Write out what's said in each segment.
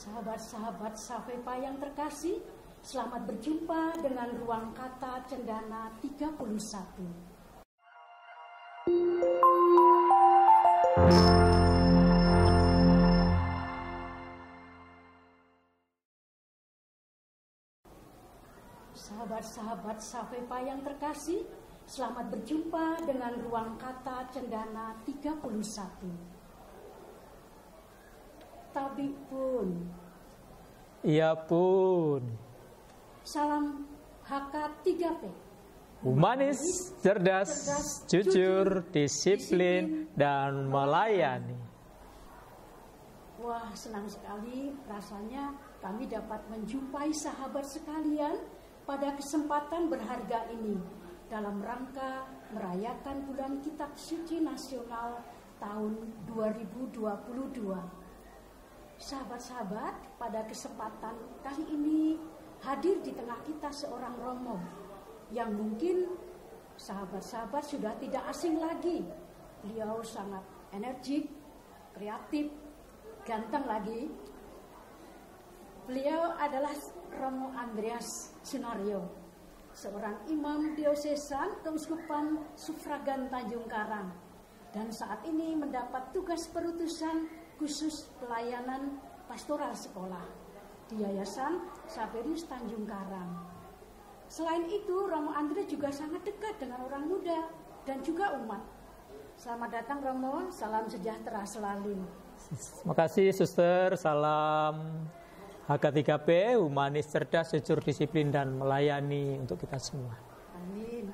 Sahabat-sahabat Savepa yang terkasih, selamat berjumpa dengan Ruang Kata Cendana 31. Sahabat-sahabat Savepa yang terkasih, selamat berjumpa dengan Ruang Kata Cendana 31. Tabik pun. Iya pun. Salam HK3P. Humanis, cerdas, jujur, disiplin, dan melayani. Wah, senang sekali rasanya kami dapat menjumpai sahabat sekalian pada kesempatan berharga ini dalam rangka merayakan Bulan Kitab Suci Nasional tahun 2022. Sahabat-sahabat, pada kesempatan kali ini hadir di tengah kita seorang romo yang mungkin sahabat-sahabat sudah tidak asing lagi. Beliau sangat energik, kreatif, ganteng lagi. Beliau adalah Romo Andreas Sunario, seorang imam diosesan Keuskupan Sufragan Tanjung Karang, dan saat ini mendapat tugas perutusan khusus pelayanan pastoral sekolah di Yayasan Saverius Tanjung Karang. Selain itu, Romo Andre juga sangat dekat dengan orang muda dan juga umat. Selamat datang Romo, salam sejahtera selalu. Terima kasih Suster, salam HK3P, humanis, cerdas, jujur, disiplin, dan melayani untuk kita semua. Amin.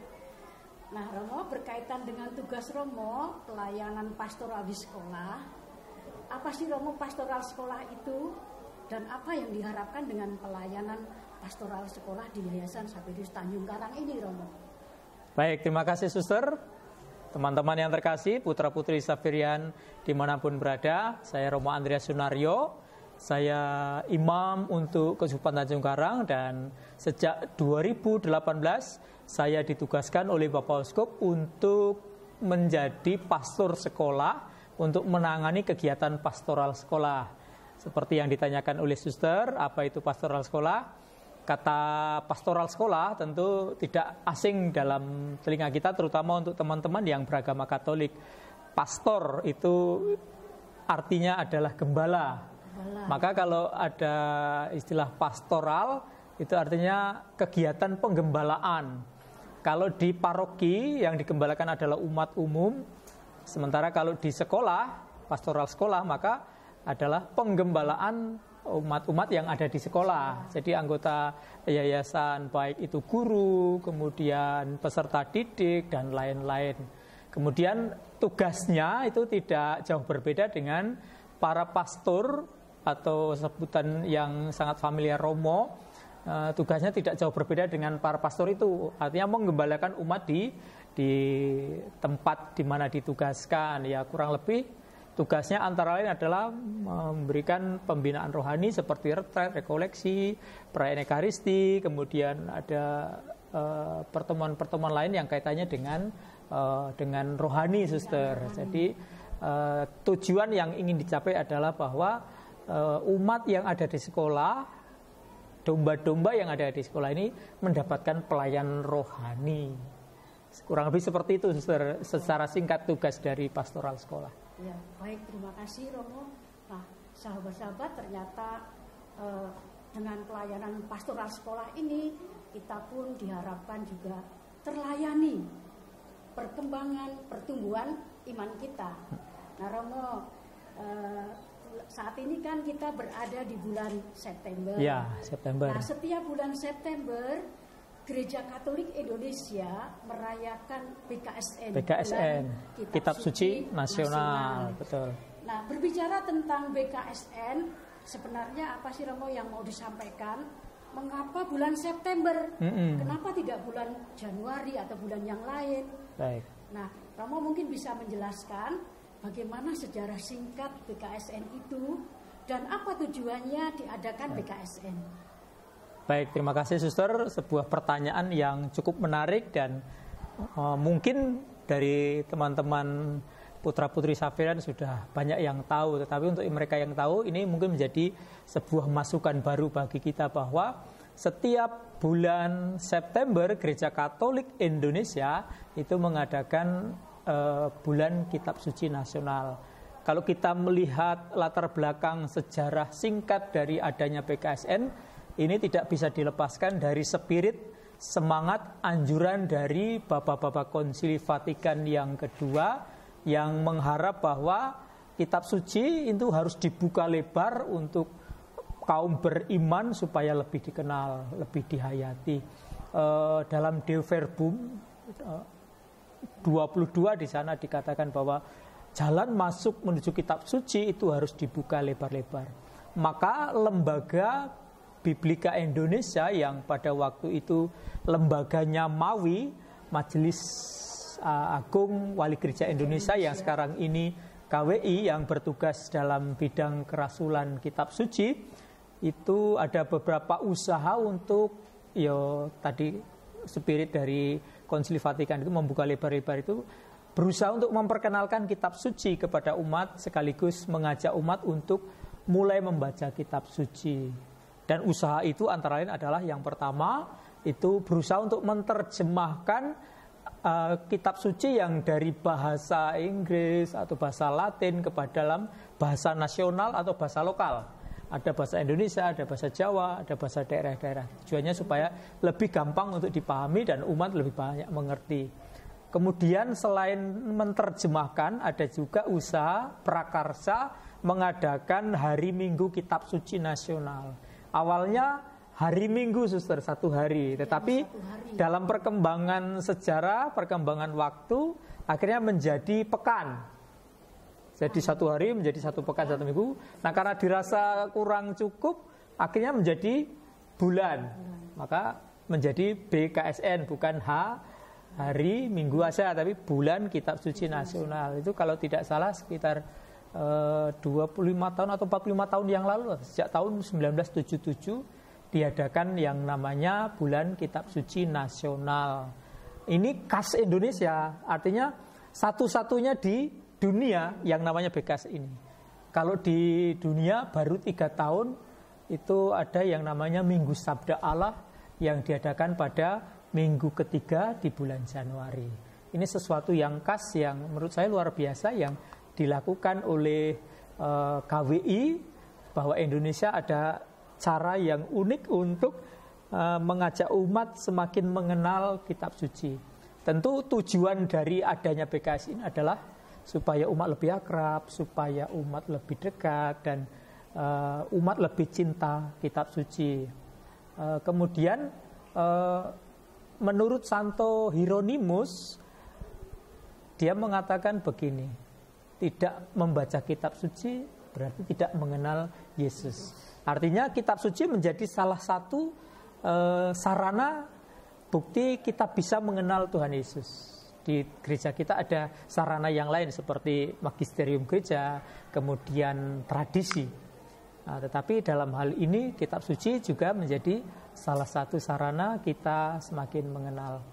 Nah Romo, berkaitan dengan tugas Romo, pelayanan pastoral di sekolah. Apa sih Romo pastoral sekolah itu? dan apa yang diharapkan dengan pelayanan pastoral sekolah di Yayasan Saverius Tanjung Karang ini, Romo? Baik, terima kasih Suster. Teman-teman yang terkasih, putra-putri Saverian dimanapun berada, saya Romo Andreas Sunario, saya imam untuk Keuskupan Tanjung Karang, dan sejak 2018 saya ditugaskan oleh Bapak Uskup untuk menjadi pastor sekolah untuk menangani kegiatan pastoral sekolah. Seperti yang ditanyakan oleh Suster, apa itu pastoral sekolah? Kata pastoral sekolah tentu tidak asing dalam telinga kita, terutama untuk teman-teman yang beragama Katolik. Pastor itu artinya adalah gembala. Maka kalau ada istilah pastoral, itu artinya kegiatan penggembalaan. Kalau di paroki yang digembalakan adalah umat umum, sementara kalau di sekolah, pastoral sekolah, maka adalah penggembalaan umat-umat yang ada di sekolah. Jadi anggota yayasan, baik itu guru, kemudian peserta didik, dan lain-lain. Kemudian tugasnya itu tidak jauh berbeda dengan para pastor, atau sebutan yang sangat familiar Romo. Tugasnya tidak jauh berbeda dengan para pastor itu. Artinya menggembalakan umat di tempat di mana ditugaskan. Ya, kurang lebih tugasnya antara lain adalah memberikan pembinaan rohani seperti retret, rekoleksi, perayaan Ekaristi, kemudian ada pertemuan-pertemuan lain yang kaitannya dengan rohani, Suster. Jadi tujuan yang ingin dicapai adalah bahwa umat yang ada di sekolah, domba-domba yang ada di sekolah ini mendapatkan pelayanan rohani. Kurang lebih seperti itu, Suster, secara singkat tugas dari pastoral sekolah. Ya, baik, terima kasih Romo. Nah, sahabat-sahabat, ternyata dengan pelayanan pastoral sekolah ini kita pun diharapkan juga terlayani perkembangan, pertumbuhan iman kita. Nah, Romo, saat ini kan kita berada di bulan September. Ya, September. Nah, setiap bulan September Gereja Katolik Indonesia merayakan BKSN, Kitab Suci Nasional. Betul. Nah, berbicara tentang BKSN, sebenarnya apa sih Romo yang mau disampaikan? Mengapa bulan September? Kenapa tidak bulan Januari atau bulan yang lain? Baik. Nah, Romo mungkin bisa menjelaskan bagaimana sejarah singkat BKSN itu dan apa tujuannya diadakan BKSN. Baik, terima kasih Suster. Sebuah pertanyaan yang cukup menarik dan mungkin dari teman-teman putra-putri Saverian sudah banyak yang tahu. Tetapi untuk mereka yang tahu, ini mungkin menjadi sebuah masukan baru bagi kita bahwa setiap bulan September Gereja Katolik Indonesia itu mengadakan bulan Kitab Suci Nasional. Kalau kita melihat latar belakang sejarah singkat dari adanya BKSN, ini tidak bisa dilepaskan dari spirit, semangat, anjuran dari Bapak-Bapak Konsili Vatikan yang kedua yang mengharap bahwa kitab suci itu harus dibuka lebar untuk kaum beriman supaya lebih dikenal, lebih dihayati. Dalam Deo Verbum 22 di sana dikatakan bahwa jalan masuk menuju kitab suci itu harus dibuka lebar-lebar. Maka lembaga Biblika Indonesia yang pada waktu itu lembaganya MAWI, Majelis Agung Wali Gereja Indonesia, yang sekarang ini KWI yang bertugas dalam bidang kerasulan kitab suci, itu ada beberapa usaha untuk tadi spirit dari Konsili Vatikan itu membuka lebar-lebar itu, berusaha untuk memperkenalkan kitab suci kepada umat sekaligus mengajak umat untuk mulai membaca kitab suci. Dan usaha itu antara lain adalah yang pertama itu berusaha untuk menerjemahkan kitab suci yang dari bahasa Inggris atau bahasa Latin kepada dalam bahasa nasional atau bahasa lokal. Ada bahasa Indonesia, ada bahasa Jawa, ada bahasa daerah-daerah. Tujuannya supaya lebih gampang untuk dipahami dan umat lebih banyak mengerti. Kemudian selain menerjemahkan, ada juga usaha prakarsa mengadakan Hari Minggu Kitab Suci Nasional. Awalnya hari Minggu, Suster, 1 hari. Tetapi dalam perkembangan sejarah, perkembangan waktu, akhirnya menjadi pekan. Jadi 1 hari menjadi 1 pekan, 1 minggu. Nah, karena dirasa kurang cukup, akhirnya menjadi bulan. Maka menjadi BKSN, bukan hari Minggu aja, tapi bulan Kitab Suci Nasional. Itu kalau tidak salah sekitar 25 tahun atau 45 tahun yang lalu, sejak tahun 1977 diadakan yang namanya bulan Kitab Suci Nasional. Ini khas Indonesia, artinya satu-satunya di dunia yang namanya BKS ini. Kalau di dunia baru 3 tahun itu ada yang namanya Minggu Sabda Allah yang diadakan pada minggu ketiga di bulan Januari. Ini sesuatu yang khas yang menurut saya luar biasa yang dilakukan oleh KWI, bahwa Indonesia ada cara yang unik untuk mengajak umat semakin mengenal kitab suci. Tentu tujuan dari adanya BKS ini adalah supaya umat lebih akrab, supaya umat lebih dekat, dan umat lebih cinta kitab suci. Kemudian menurut Santo Hieronymus, dia mengatakan begini, tidak membaca kitab suci berarti tidak mengenal Yesus. Artinya kitab suci menjadi salah satu sarana bukti kita bisa mengenal Tuhan Yesus. Di gereja kita ada sarana yang lain seperti magisterium gereja, kemudian tradisi. Nah, tetapi dalam hal ini kitab suci juga menjadi salah satu sarana kita semakin mengenal.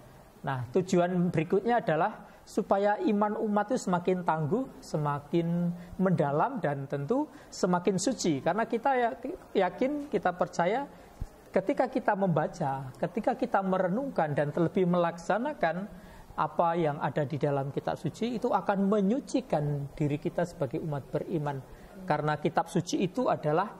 Nah, tujuan berikutnya adalah supaya iman umat itu semakin tangguh, semakin mendalam, dan tentu semakin suci. Karena kita yakin, kita percaya ketika kita membaca, ketika kita merenungkan dan terlebih melaksanakan apa yang ada di dalam kitab suci, itu akan menyucikan diri kita sebagai umat beriman. Karena kitab suci itu adalah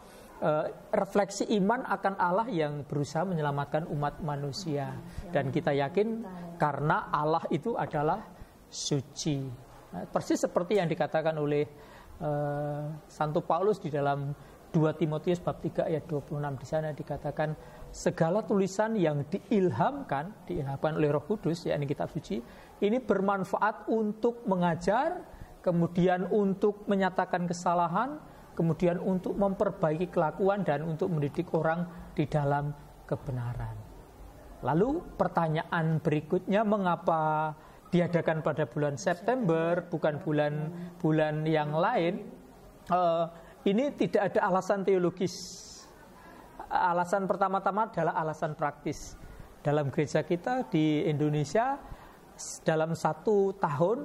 refleksi iman akan Allah yang berusaha menyelamatkan umat manusia. Dan kita yakin karena Allah itu adalah suci. Nah, persis seperti yang dikatakan oleh Santo Paulus di dalam 2 Timotius bab 3 ayat 26. Di sana dikatakan segala tulisan yang diilhamkan oleh Roh Kudus, yakni kitab suci, ini bermanfaat untuk mengajar, kemudian untuk menyatakan kesalahan, kemudian untuk memperbaiki kelakuan, dan untuk mendidik orang di dalam kebenaran. Lalu pertanyaan berikutnya, mengapa diadakan pada bulan September, bukan bulan yang lain? Ini tidak ada alasan teologis. Alasan pertama-tama adalah alasan praktis. Dalam gereja kita di Indonesia, dalam 1 tahun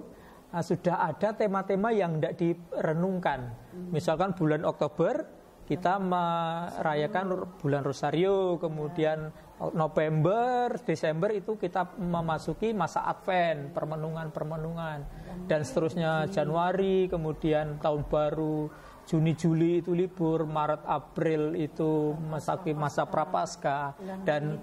sudah ada tema-tema yang tidak direnungkan. Misalkan bulan Oktober kita merayakan bulan Rosario, kemudian November, Desember itu kita memasuki masa Advent, permenungan, dan seterusnya. Januari, kemudian tahun baru, Juni, Juli itu libur, Maret, April itu memasuki masa Prapaskah dan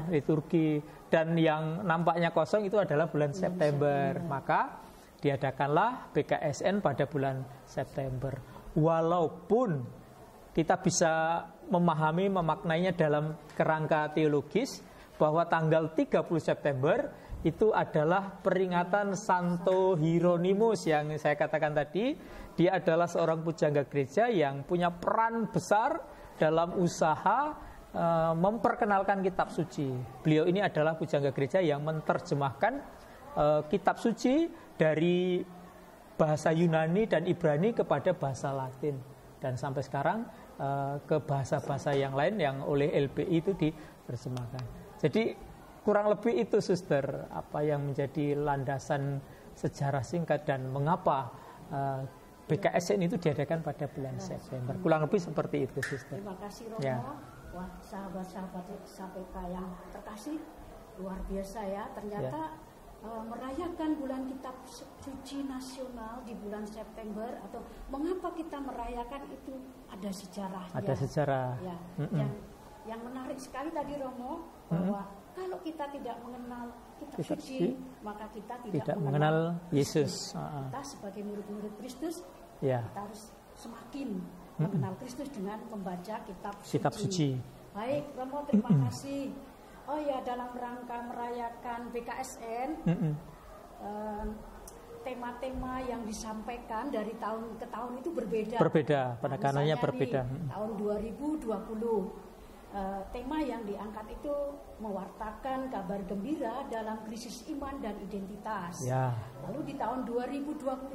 liturgi. Dan yang nampaknya kosong itu adalah bulan September. Maka diadakanlah BKSN pada bulan September. Walaupun kita bisa memahami, memaknainya dalam kerangka teologis bahwa tanggal 30 September itu adalah peringatan Santo Hieronymus yang saya katakan tadi. Dia adalah seorang pujangga gereja yang punya peran besar dalam usaha memperkenalkan kitab suci. Beliau ini adalah pujangga gereja yang menerjemahkan kitab suci dari bahasa Yunani dan Ibrani kepada bahasa Latin, dan sampai sekarang ke bahasa-bahasa yang lain yang oleh LBI itu diterjemahkan. Jadi kurang lebih itu, Suster, apa yang menjadi landasan sejarah singkat dan mengapa BKSN itu diadakan pada bulan September. Kurang lebih seperti itu, Suster. Terima kasih, Romo. Ya. Wah, sahabat-sahabat KPK yang terkasih, luar biasa ya. Ternyata merayakan bulan kitab suci nasional di bulan September, atau mengapa kita merayakan itu ada sejarahnya. Ada sejarah. Ya, yang menarik sekali tadi, Romo, bahwa kalau kita tidak mengenal kitab suci, maka kita tidak mengenal Yesus. Kita sebagai murid-murid Kristus, kita harus semakin mengenal Kristus dengan membaca kitab suci. Baik, Romo, terima kasih. Oh ya, dalam rangka merayakan BKSN, tema-tema yang disampaikan dari tahun ke tahun itu berbeda. Berbeda, penekanannya berbeda. Tahun 2020 tema yang diangkat itu mewartakan kabar gembira dalam krisis iman dan identitas. Ya. Lalu di tahun 2021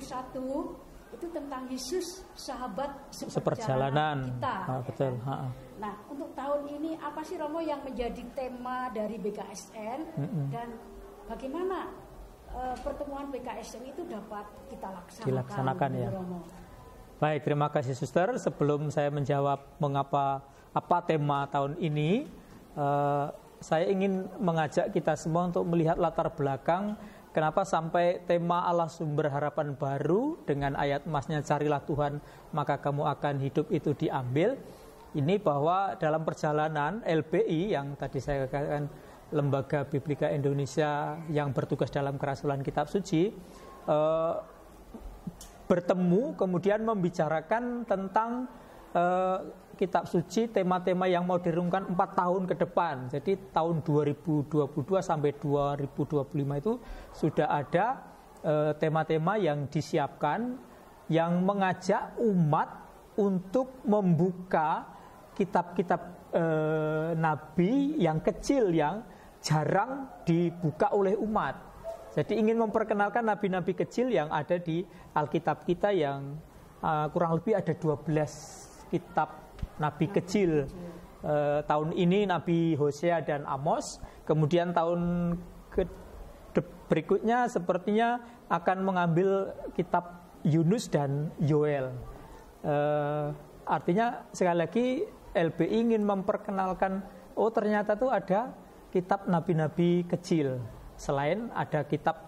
itu tentang Yesus sahabat seperjalanan kita. Betul. Nah, untuk tahun ini apa sih Romo yang menjadi tema dari BKSN dan bagaimana pertemuan BKSN itu dapat kita dilaksanakan ya. Romo? Baik, terima kasih Suster. Sebelum saya menjawab apa tema tahun ini, saya ingin mengajak kita semua untuk melihat latar belakang kenapa sampai tema Allah sumber harapan baru dengan ayat emasnya carilah Tuhan maka kamu akan hidup itu diambil. Ini bahwa dalam perjalanan LBI yang tadi saya katakan Lembaga Biblika Indonesia yang bertugas dalam kerasulan kitab suci bertemu kemudian membicarakan tentang kitab suci, tema-tema yang mau direnungkan 4 tahun ke depan. Jadi tahun 2022 sampai 2025 itu sudah ada tema-tema yang disiapkan yang mengajak umat untuk membuka kitab-kitab nabi yang kecil yang jarang dibuka oleh umat. Jadi ingin memperkenalkan nabi-nabi kecil yang ada di Alkitab kita yang kurang lebih ada 12 kitab nabi kecil. Tahun ini Nabi Hosea dan Amos. Kemudian tahun berikutnya sepertinya akan mengambil kitab Yunus dan Yoel. Artinya sekali lagi LBI ingin memperkenalkan ternyata tuh ada kitab nabi-nabi kecil. Selain ada kitab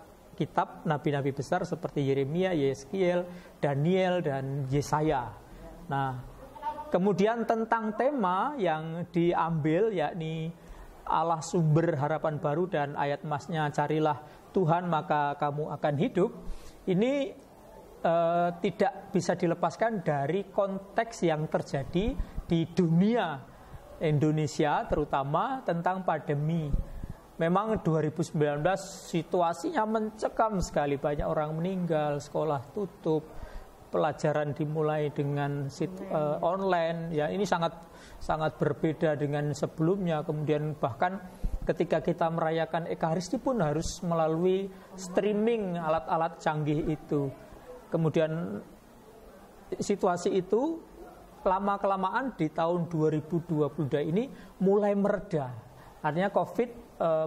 nabi-nabi besar seperti Yeremia, Yeskiel, Daniel dan Yesaya. Nah, kemudian tentang tema yang diambil yakni Allah sumber harapan baru dan ayat emasnya carilah Tuhan maka kamu akan hidup. Ini tidak bisa dilepaskan dari konteks yang terjadi di dunia Indonesia terutama tentang pandemi. Memang 2019 situasinya mencekam sekali, banyak orang meninggal, sekolah tutup, pelajaran dimulai dengan online. Ya, ini sangat berbeda dengan sebelumnya. Kemudian bahkan ketika kita merayakan Ekaristi pun harus melalui streaming alat-alat canggih itu. Kemudian situasi itu lama-kelamaan di tahun 2022 ini mulai mereda. Artinya COVID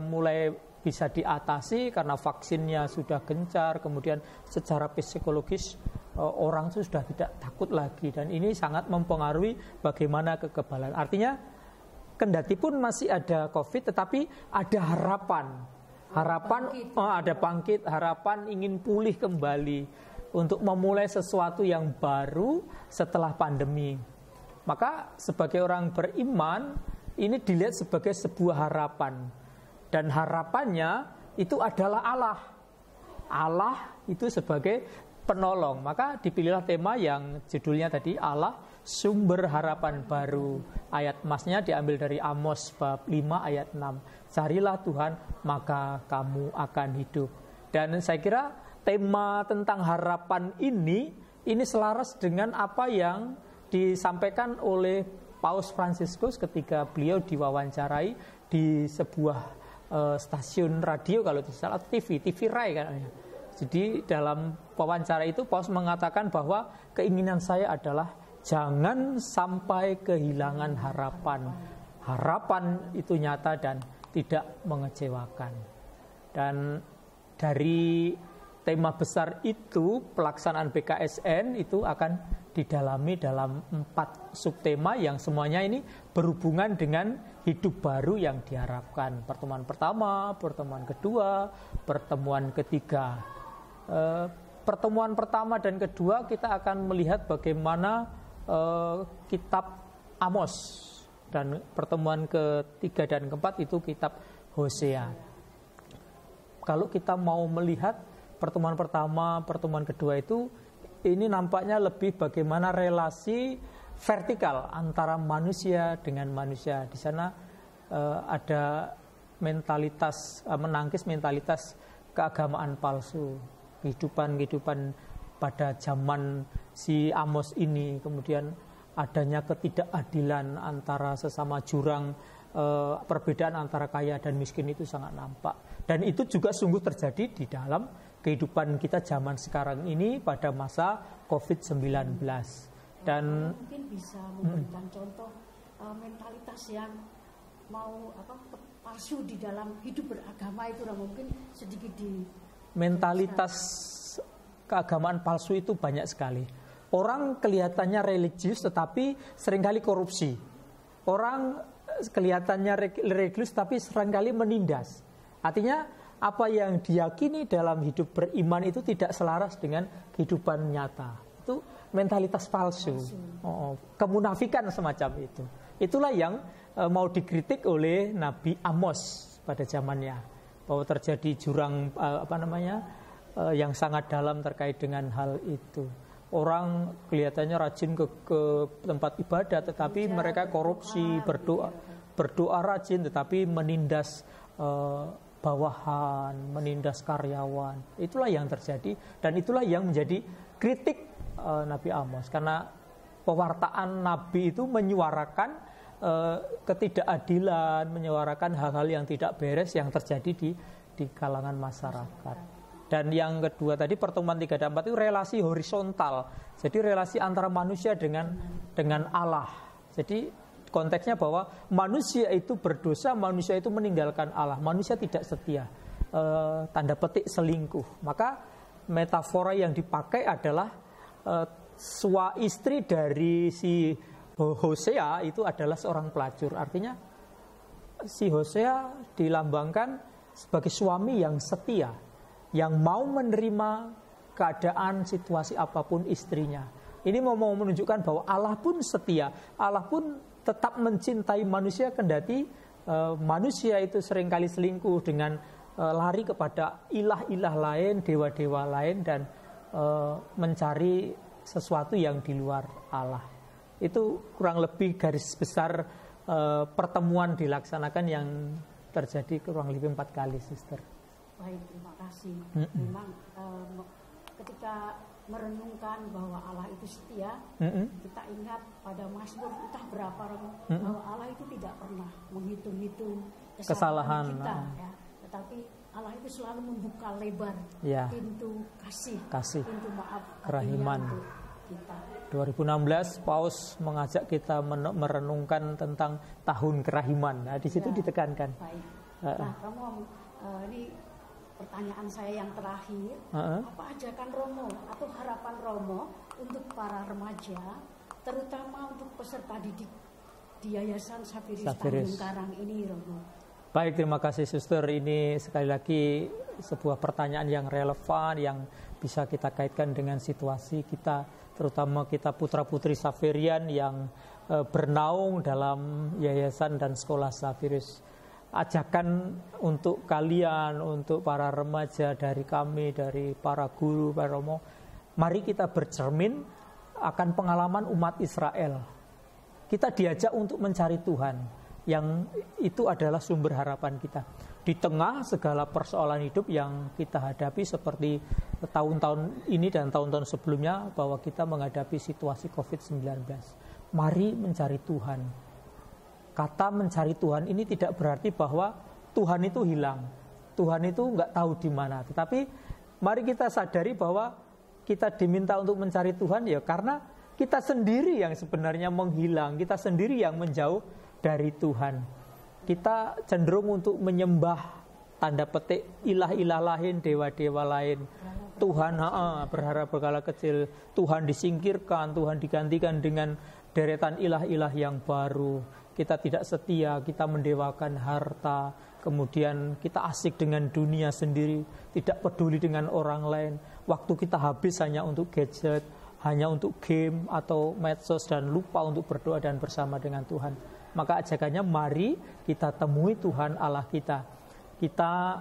mulai bisa diatasi karena vaksinnya sudah gencar. Kemudian secara psikologis orang itu sudah tidak takut lagi. Dan ini sangat mempengaruhi bagaimana kekebalan. Artinya kendati pun masih ada COVID tetapi ada harapan. Ada bangkit, harapan ingin pulih kembali untuk memulai sesuatu yang baru setelah pandemi. Maka sebagai orang beriman ini dilihat sebagai sebuah harapan. Dan harapannya itu adalah Allah. Allah itu sebagai penolong. Maka dipilihlah tema yang judulnya tadi Allah sumber harapan baru. Ayat emasnya diambil dari Amos bab 5 ayat 6. Carilah Tuhan maka kamu akan hidup. Dan saya kira tema tentang harapan ini selaras dengan apa yang disampaikan oleh Paus Fransiskus ketika beliau diwawancarai di sebuah stasiun radio, kalau tidak salah TV Rai kan. Jadi dalam wawancara itu Paus mengatakan bahwa keinginan saya adalah jangan sampai kehilangan harapan. Harapan itu nyata dan tidak mengecewakan. Dan dari tema besar itu pelaksanaan BKSN itu akan didalami dalam 4 subtema yang semuanya ini berhubungan dengan hidup baru yang diharapkan. Pertemuan pertama, pertemuan kedua, pertemuan ketiga. Pertemuan pertama dan kedua kita akan melihat bagaimana kitab Amos, dan pertemuan ketiga dan keempat itu kitab Hosea. Kalau kita mau melihat pertemuan pertama, pertemuan kedua itu ini nampaknya lebih bagaimana relasi vertikal antara manusia dengan manusia. Di sana ada mentalitas menangkis mentalitas keagamaan palsu. kehidupan pada zaman si Amos ini, kemudian adanya ketidakadilan antara sesama jurang, perbedaan antara kaya dan miskin itu sangat nampak. Dan itu juga sungguh terjadi di dalam kehidupan kita zaman sekarang ini pada masa COVID-19. Dan mungkin bisa memberikan contoh mentalitas yang mau palsu di dalam hidup beragama itu, mungkin sedikit di mentalitas keagamaan palsu itu banyak sekali. Orang kelihatannya religius tetapi seringkali korupsi. Orang kelihatannya religius tapi seringkali menindas. Artinya apa yang diyakini dalam hidup beriman itu tidak selaras dengan kehidupan nyata. Itu mentalitas palsu. Kemunafikan semacam itu. Itulah yang mau dikritik oleh Nabi Amos pada zamannya, bahwa terjadi jurang yang sangat dalam terkait dengan hal itu. Orang kelihatannya rajin ke tempat ibadah, tetapi mereka korupsi, berdoa rajin, tetapi menindas bawahan, menindas karyawan. Itulah yang terjadi, dan itulah yang menjadi kritik Nabi Amos, karena pewartaan Nabi itu menyuarakan ketidakadilan, menyuarakan hal-hal yang tidak beres yang terjadi di kalangan masyarakat. Dan yang kedua tadi, pertemuan 3 dan 4 itu relasi horizontal. Jadi relasi antara manusia dengan Allah. Jadi konteksnya bahwa manusia itu berdosa, manusia itu meninggalkan Allah, manusia tidak setia, tanda petik selingkuh. Maka metafora yang dipakai adalah suami istri dari si Hosea itu adalah seorang pelacur. Artinya si Hosea dilambangkan sebagai suami yang setia, yang mau menerima keadaan situasi apapun istrinya. Ini mau menunjukkan bahwa Allah pun setia, Allah pun tetap mencintai manusia, kendati manusia itu seringkali selingkuh dengan lari kepada ilah-ilah lain, dewa-dewa lain, dan mencari sesuatu yang di luar Allah. Itu kurang lebih garis besar pertemuan dilaksanakan yang terjadi kurang lebih 4 kali, Sister. Baik, terima kasih. Memang ketika merenungkan bahwa Allah itu setia, kita ingat pada Mazmur entah berapa bahwa Allah itu tidak pernah menghitung-hitung kesalahan kita, ya. Tetapi Allah itu selalu membuka lebar pintu kasih, pintu maaf, kerahiman kita. 2016 Paus mengajak kita merenungkan tentang tahun kerahiman. Nah, di situ ditekankan. Baik. Nah, Romo, ini pertanyaan saya yang terakhir, apa ajakan Romo atau harapan Romo untuk para remaja, terutama untuk peserta didik di Yayasan Safiris Tanjung Karang ini, Romo? Baik, terima kasih, Suster. Ini sekali lagi sebuah pertanyaan yang relevan, yang bisa kita kaitkan dengan situasi kita, terutama kita putra-putri Safirian yang bernaung dalam yayasan dan sekolah Safiris. Ajakan untuk kalian, untuk para remaja dari kami, dari para guru, para Romo, mari kita bercermin akan pengalaman umat Israel. Kita diajak untuk mencari Tuhan, yang itu adalah sumber harapan kita. Di tengah segala persoalan hidup yang kita hadapi seperti tahun-tahun ini dan tahun-tahun sebelumnya, bahwa kita menghadapi situasi COVID-19. Mari mencari Tuhan. Kata mencari Tuhan ini tidak berarti bahwa Tuhan itu hilang, Tuhan itu nggak tahu di mana. Tetapi mari kita sadari bahwa kita diminta untuk mencari Tuhan ya karena kita sendiri yang sebenarnya menghilang, kita sendiri yang menjauh dari Tuhan. Kita cenderung untuk menyembah tanda petik ilah-ilah lain, dewa-dewa lain. Tuhan berharap berkala kecil, Tuhan disingkirkan, Tuhan digantikan dengan deretan ilah-ilah yang baru. Kita tidak setia, kita mendewakan harta, kemudian kita asik dengan dunia sendiri, tidak peduli dengan orang lain. Waktu kita habis hanya untuk gadget, hanya untuk game atau medsos, dan lupa untuk berdoa dan bersama dengan Tuhan. Maka ajakannya mari kita temui Tuhan Allah kita. Kita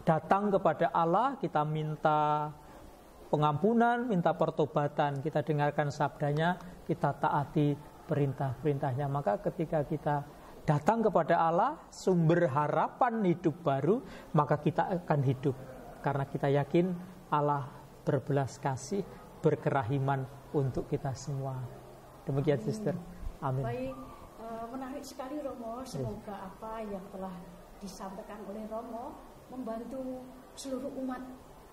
datang kepada Allah, kita minta pengampunan, minta pertobatan, kita dengarkan sabdanya, kita taati perintah-perintahnya. Maka ketika kita datang kepada Allah, sumber harapan hidup baru, maka kita akan hidup. Karena kita yakin Allah berbelas kasih, berkerahiman untuk kita semua. Demikian Sister. Amin. Baik, menarik sekali Romo. Semoga apa yang telah disampaikan oleh Romo membantu seluruh umat.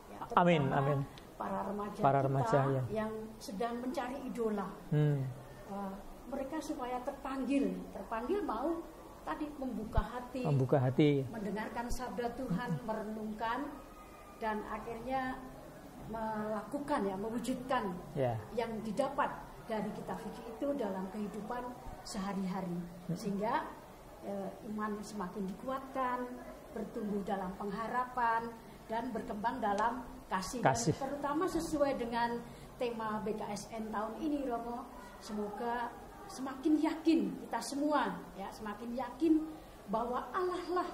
Ya, amin, amin. Para remaja ya. Yang sedang mencari idola. Mereka supaya terpanggil mau tadi membuka hati, mendengarkan sabda Tuhan, merenungkan, dan akhirnya melakukan mewujudkan yang didapat dari kitab suci itu dalam kehidupan sehari-hari, sehingga iman semakin dikuatkan, bertumbuh dalam pengharapan, dan berkembang dalam kasih. Dan terutama sesuai dengan tema BKSN tahun ini Romo, semoga semakin yakin kita semua semakin yakin bahwa Allah lah,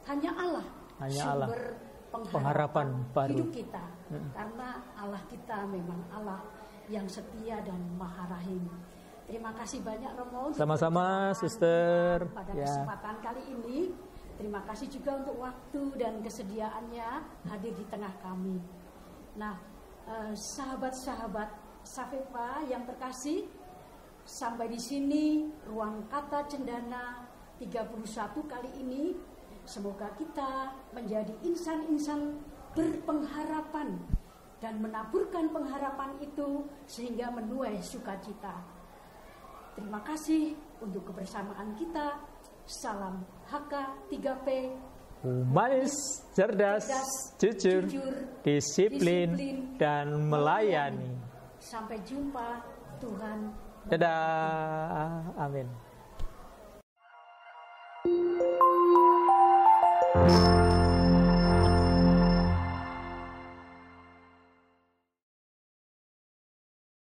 hanya Allah sumber pengharapan baru hidup kita. Karena Allah kita memang Allah yang setia dan Maha Rahim. Terima kasih banyak Romo. Sama-sama Suster. Pada kesempatan kali ini, terima kasih juga untuk waktu dan kesediaannya hadir di tengah kami. Nah, sahabat-sahabat Safepa yang terkasih, sampai di sini ruang kata cendana 31 kali ini. Semoga kita menjadi insan-insan berpengharapan dan menaburkan pengharapan itu sehingga menuai sukacita. Terima kasih untuk kebersamaan kita. Salam HK3P. Humanis, cerdas, jujur, disiplin, dan melayani. Sampai jumpa. Tuhan. Dadah. Amin.